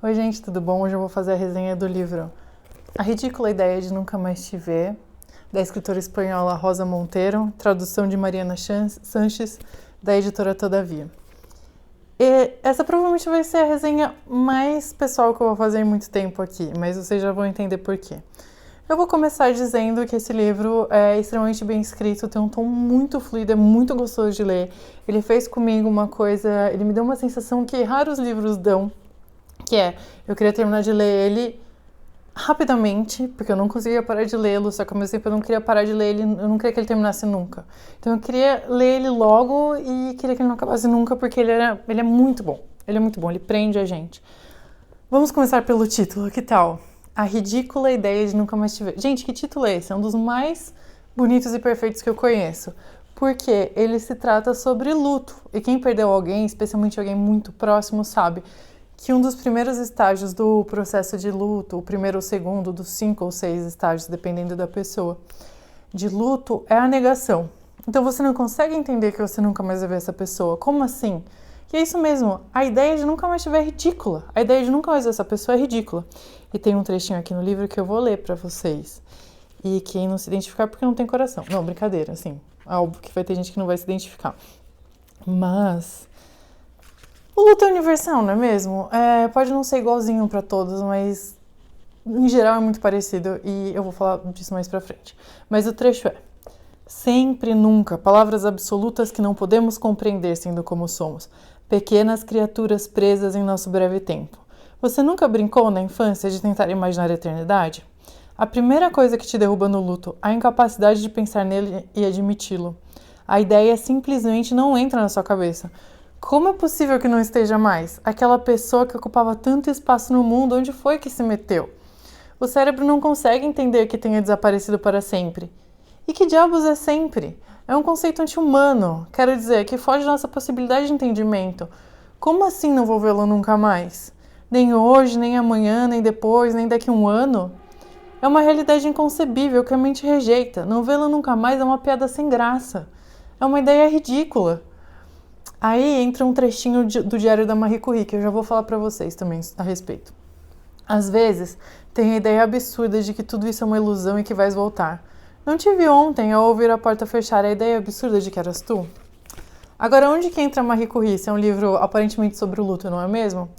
Oi, gente, tudo bom? Hoje eu vou fazer a resenha do livro A Ridícula Ideia de Nunca Mais Te Ver, da escritora espanhola Rosa Monteiro, tradução de Mariana Sanches, da editora Todavia. E essa provavelmente vai ser a resenha mais pessoal que eu vou fazer em muito tempo aqui, mas vocês já vão entender por quê. Eu vou começar dizendo que esse livro é extremamente bem escrito, tem um tom muito fluido, é muito gostoso de ler. Ele fez comigo uma coisa, ele me deu uma sensação que raros livros dão, que é, eu queria terminar de ler ele rapidamente, porque eu não conseguia parar de lê-lo, só que ao mesmo tempo eu não queria parar de ler ele, eu não queria que ele terminasse nunca. Então eu queria ler ele logo e queria que ele não acabasse nunca, porque ele é muito bom. Ele é muito bom, ele prende a gente. Vamos começar pelo título, que tal? A Ridícula Ideia de Nunca Mais Te Ver. Gente, que título é esse? É um dos mais bonitos e perfeitos que eu conheço. Porque ele se trata sobre luto. E quem perdeu alguém, especialmente alguém muito próximo, sabe que um dos primeiros estágios do processo de luto, o primeiro ou segundo dos 5 ou 6 estágios, dependendo da pessoa, de luto, é a negação. Então você não consegue entender que você nunca mais vai ver essa pessoa. Como assim? E é isso mesmo, a ideia de nunca mais te ver é ridícula. A ideia de nunca mais ver essa pessoa é ridícula. E tem um trechinho aqui no livro que eu vou ler pra vocês. E quem não se identificar porque não tem coração. Não, brincadeira, assim. Óbvio que vai ter gente que não vai se identificar. Mas o luto é universal, não é mesmo? Pode não ser igualzinho pra todos, mas em geral é muito parecido. E eu vou falar disso mais pra frente. Mas o trecho é: sempre, nunca, palavras absolutas que não podemos compreender sendo como somos. Pequenas criaturas presas em nosso breve tempo. Você nunca brincou na infância de tentar imaginar a eternidade? A primeira coisa que te derruba no luto, a incapacidade de pensar nele e admiti-lo. A ideia simplesmente não entra na sua cabeça. Como é possível que não esteja mais? Aquela pessoa que ocupava tanto espaço no mundo, onde foi que se meteu? O cérebro não consegue entender que tenha desaparecido para sempre. E que diabos é sempre? É um conceito anti-humano, quero dizer, que foge da nossa possibilidade de entendimento. Como assim não vou vê-lo nunca mais? Nem hoje, nem amanhã, nem depois, nem daqui a um ano? É uma realidade inconcebível que a mente rejeita. Não vê-lo nunca mais é uma piada sem graça. É uma ideia ridícula. Aí entra um trechinho do Diário da Marie Curie, que eu já vou falar pra vocês também a respeito. Às vezes, tem a ideia absurda de que tudo isso é uma ilusão e que vais voltar. Não te vi ontem ao ouvir a porta fechar, a ideia absurda de que eras tu? Agora, onde que entra Marie Curie? Esse é um livro aparentemente sobre o luto, não é mesmo?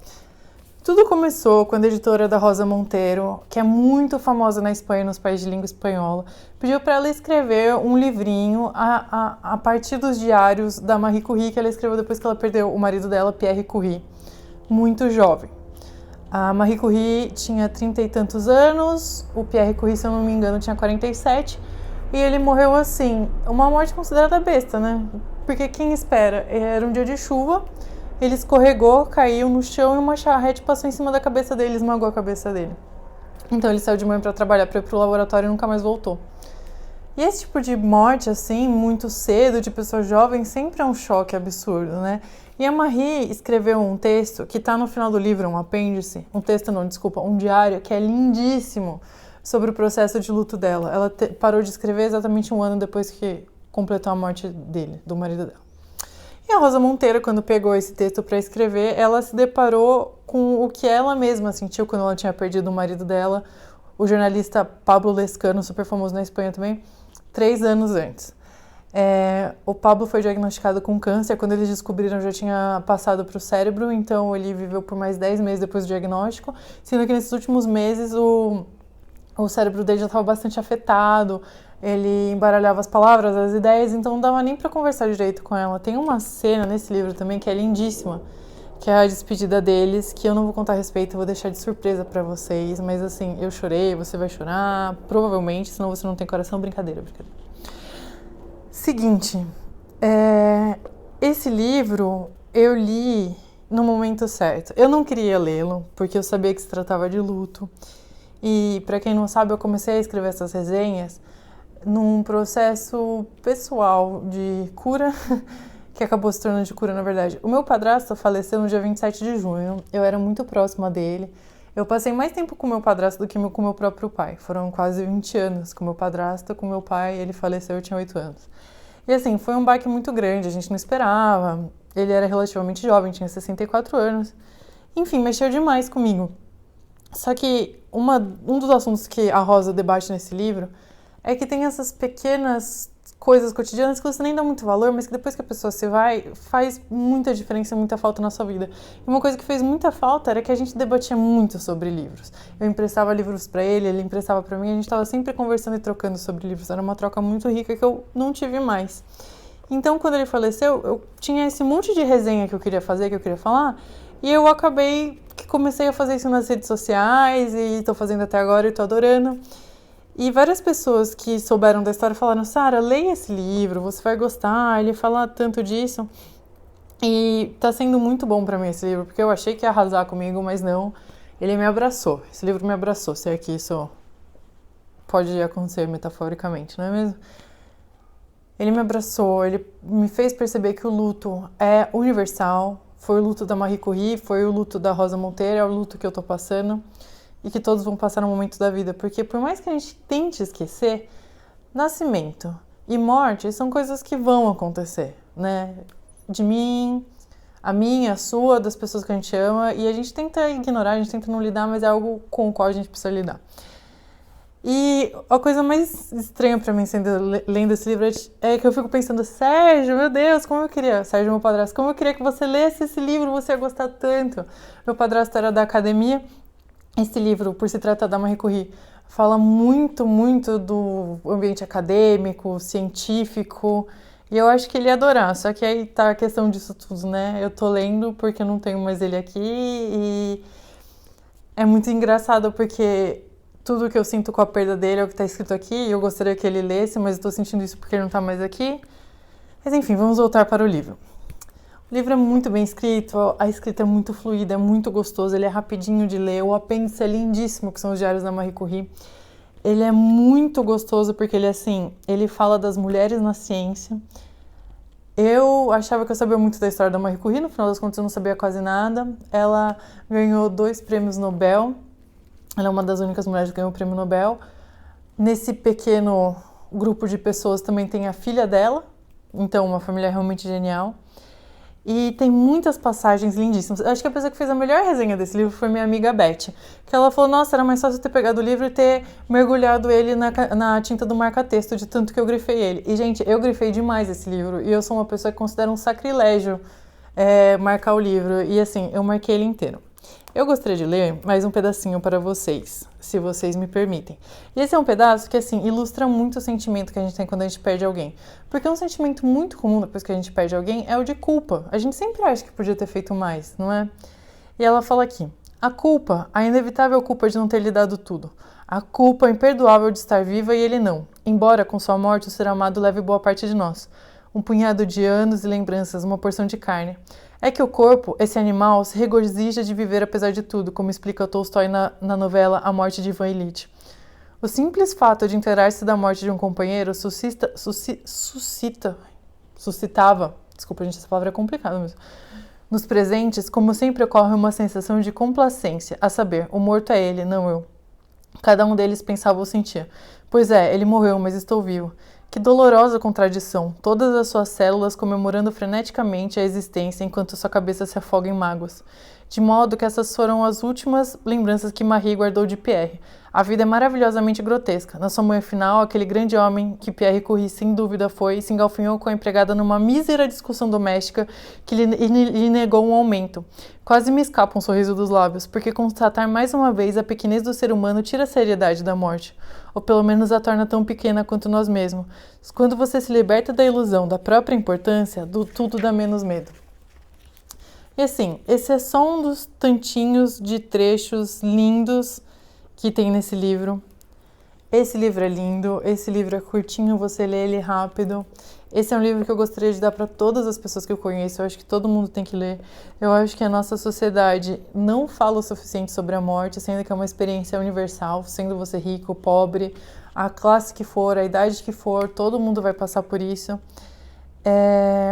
Tudo começou quando a editora da Rosa Monteiro, que é muito famosa na Espanha e nos países de língua espanhola, pediu para ela escrever um livrinho a partir dos diários da Marie Curie, que ela escreveu depois que ela perdeu o marido dela, Pierre Curie, muito jovem. A Marie Curie tinha 30 e tantos anos, o Pierre Curie, se eu não me engano, tinha 47, e ele morreu assim, uma morte considerada besta, né? Porque quem espera? Era um dia de chuva, ele escorregou, caiu no chão e uma charrete passou em cima da cabeça dele, esmagou a cabeça dele. Então ele saiu de manhã para trabalhar, para ir pro laboratório e nunca mais voltou. E esse tipo de morte, assim, muito cedo, de pessoa jovem, sempre é um choque absurdo, né? E a Marie escreveu um texto que está no final do livro, um apêndice, um diário, que é lindíssimo, sobre o processo de luto dela. Ela parou de escrever exatamente um ano depois que completou a morte dele, do marido dela. E a Rosa Monteiro, quando pegou esse texto para escrever, ela se deparou com o que ela mesma sentiu quando ela tinha perdido o marido dela, o jornalista Pablo Lescano, super famoso na Espanha também, 3 anos antes. O Pablo foi diagnosticado com câncer, quando eles descobriram já tinha passado para o cérebro, então ele viveu por mais 10 meses depois do diagnóstico, sendo que nesses últimos meses o cérebro dele já estava bastante afetado, ele embaralhava as palavras, as ideias, então não dava nem para conversar direito com ela. Tem uma cena nesse livro também que é lindíssima, que é a despedida deles, que eu não vou contar a respeito, eu vou deixar de surpresa para vocês, mas assim, eu chorei, você vai chorar, provavelmente, senão você não tem coração, brincadeira. Seguinte, esse livro eu li no momento certo. Eu não queria lê-lo, porque eu sabia que se tratava de luto. E, para quem não sabe, eu comecei a escrever essas resenhas num processo pessoal de cura, que acabou se tornando de cura, na verdade. O meu padrasto faleceu no dia 27 de junho, eu era muito próxima dele. Eu passei mais tempo com meu padrasto do que com meu próprio pai. Foram quase 20 anos com meu padrasto, com meu pai, ele faleceu, eu tinha 8 anos. E assim, foi um baque muito grande, a gente não esperava. Ele era relativamente jovem, tinha 64 anos. Enfim, mexeu demais comigo. Só que um dos assuntos que a Rosa debate nesse livro é que tem essas pequenas coisas cotidianas que você nem dá muito valor, mas que depois que a pessoa se vai, faz muita diferença, muita falta na sua vida. E uma coisa que fez muita falta era que a gente debatia muito sobre livros. Eu emprestava livros para ele emprestava para mim, a gente estava sempre conversando e trocando sobre livros. Era uma troca muito rica que eu não tive mais. Então, quando ele faleceu, eu tinha esse monte de resenha que eu queria fazer, que eu queria falar, e eu acabei que comecei a fazer isso nas redes sociais e estou fazendo até agora e estou adorando. E várias pessoas que souberam da história falaram: Sara, leia esse livro, você vai gostar, ele fala tanto disso. E tá sendo muito bom pra mim esse livro, porque eu achei que ia arrasar comigo, mas não. Ele me abraçou, esse livro me abraçou, se é que isso pode acontecer metaforicamente, não é mesmo? Ele me abraçou, ele me fez perceber que o luto é universal. Foi o luto da Marie Curie, foi o luto da Rosa Monteiro, é o luto que eu tô passando. E que todos vão passar no momento da vida. Porque por mais que a gente tente esquecer, nascimento e morte são coisas que vão acontecer, né? De mim, a minha, a sua, das pessoas que a gente ama. E a gente tenta ignorar, a gente tenta não lidar, mas é algo com o qual a gente precisa lidar. E a coisa mais estranha pra mim, lendo esse livro, é que eu fico pensando: Sérgio, meu Deus, como eu queria, Sérgio, meu padrasto, como eu queria que você lesse esse livro, você ia gostar tanto. Meu padrasto era da academia. Esse livro, por se tratar da Marie Curie, fala muito, muito do ambiente acadêmico, científico, e eu acho que ele ia adorar. Só que aí tá a questão disso tudo, né? Eu tô lendo porque eu não tenho mais ele aqui, e é muito engraçado porque tudo que eu sinto com a perda dele é o que tá escrito aqui, e eu gostaria que ele lesse, mas eu tô sentindo isso porque ele não tá mais aqui. Mas enfim, vamos voltar para o livro. O livro é muito bem escrito, a escrita é muito fluida, é muito gostoso, ele é rapidinho de ler, o apêndice é lindíssimo, que são os diários da Marie Curie. Ele é muito gostoso porque ele fala das mulheres na ciência. Eu achava que eu sabia muito da história da Marie Curie, no final das contas eu não sabia quase nada. Ela ganhou 2 prêmios Nobel, ela é uma das únicas mulheres que ganhou o prêmio Nobel. Nesse pequeno grupo de pessoas também tem a filha dela, então uma família realmente genial. E tem muitas passagens lindíssimas. Acho que a pessoa que fez a melhor resenha desse livro foi minha amiga Beth. Que ela falou: nossa, era mais fácil ter pegado o livro e ter mergulhado ele na tinta do marca-texto, de tanto que eu grifei ele. E, gente, eu grifei demais esse livro. E eu sou uma pessoa que considera um sacrilégio marcar o livro. E, assim, eu marquei ele inteiro. Eu gostaria de ler mais um pedacinho para vocês, se vocês me permitem. E esse é um pedaço que, assim, ilustra muito o sentimento que a gente tem quando a gente perde alguém. Porque um sentimento muito comum depois que a gente perde alguém é o de culpa. A gente sempre acha que podia ter feito mais, não é? E ela fala aqui: a culpa, a inevitável culpa de não ter lhe dado tudo. A culpa imperdoável de estar viva e ele não. Embora com sua morte o ser amado leve boa parte de nós. Um punhado de anos e lembranças, uma porção de carne. É que o corpo, esse animal, se regozija de viver apesar de tudo, como explica Tolstói na novela A Morte de Ivan Ilitch. O simples fato de inteirar-se da morte de um companheiro suscitava, desculpa gente, essa palavra é complicada mesmo, nos presentes, como sempre ocorre, uma sensação de complacência, a saber, o morto é ele, não eu. Cada um deles pensava ou sentia: pois é, ele morreu, mas estou vivo. Que dolorosa contradição, todas as suas células comemorando freneticamente a existência enquanto sua cabeça se afoga em mágoas. De modo que essas foram as últimas lembranças que Marie guardou de Pierre. A vida é maravilhosamente grotesca. Na sua manhã final, aquele grande homem que Pierre Curie sem dúvida foi, se engalfinhou com a empregada numa mísera discussão doméstica que lhe negou um aumento. Quase me escapa um sorriso dos lábios, porque constatar mais uma vez a pequenez do ser humano tira a seriedade da morte, ou pelo menos a torna tão pequena quanto nós mesmos. Quando você se liberta da ilusão da própria importância, tudo dá menos medo. E assim, esse é só um dos tantinhos de trechos lindos que tem nesse livro. Esse livro é lindo, esse livro é curtinho, você lê ele rápido. Esse é um livro que eu gostaria de dar para todas as pessoas que eu conheço. Eu acho que todo mundo tem que ler. Eu acho que a nossa sociedade não fala o suficiente sobre a morte, sendo que é uma experiência universal, sendo você rico, pobre, a classe que for, a idade que for, todo mundo vai passar por isso.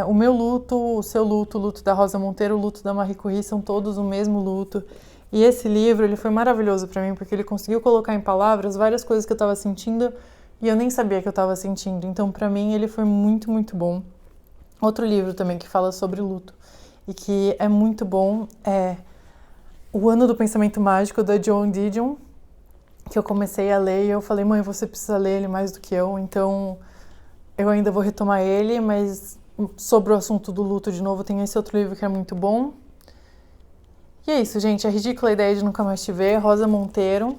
O meu luto, o seu luto, o luto da Rosa Monteiro, o luto da Marie Curie, são todos o mesmo luto. E esse livro, ele foi maravilhoso para mim, porque ele conseguiu colocar em palavras várias coisas que eu estava sentindo e eu nem sabia que eu estava sentindo. Então, para mim, ele foi muito, muito bom. Outro livro também que fala sobre luto e que é muito bom é O Ano do Pensamento Mágico, da Joan Didion, que eu comecei a ler e eu falei, mãe, você precisa ler ele mais do que eu, então eu ainda vou retomar ele, mas sobre o assunto do luto de novo, tem esse outro livro que é muito bom. E é isso, gente, A Ridícula Ideia de Nunca Mais Te Ver, Rosa Monteiro.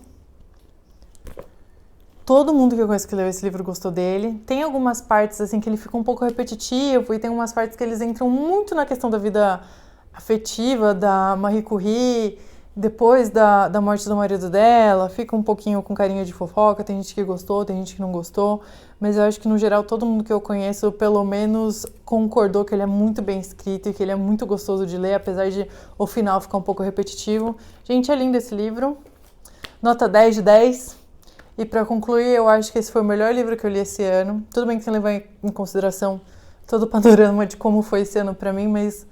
Todo mundo que eu conheço que leu esse livro gostou dele. Tem algumas partes assim que ele fica um pouco repetitivo e tem umas partes que eles entram muito na questão da vida afetiva da Marie Curie, depois da morte do marido dela, fica um pouquinho com carinha de fofoca, tem gente que gostou, tem gente que não gostou, mas eu acho que no geral todo mundo que eu conheço pelo menos concordou que ele é muito bem escrito e que ele é muito gostoso de ler, apesar de o final ficar um pouco repetitivo. Gente, é lindo esse livro. Nota 10 de 10. E para concluir, eu acho que esse foi o melhor livro que eu li esse ano. Tudo bem que tem que levar em consideração todo o panorama de como foi esse ano para mim, mas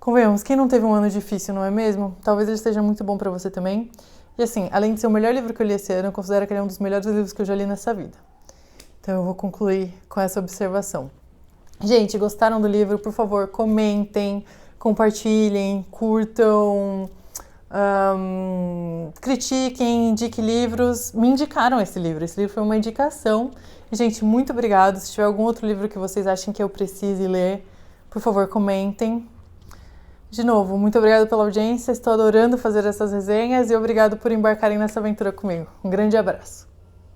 convenhamos, quem não teve um ano difícil, não é mesmo? Talvez ele esteja muito bom para você também. E assim, além de ser o melhor livro que eu li esse ano, eu considero que ele é um dos melhores livros que eu já li nessa vida. Então eu vou concluir com essa observação. Gente, gostaram do livro? Por favor, comentem, compartilhem, curtam... critiquem, indiquem livros. Me indicaram esse livro foi uma indicação. Gente, muito obrigada. Se tiver algum outro livro que vocês achem que eu precise ler, por favor, comentem. De novo, muito obrigada pela audiência, estou adorando fazer essas resenhas e obrigado por embarcarem nessa aventura comigo. Um grande abraço.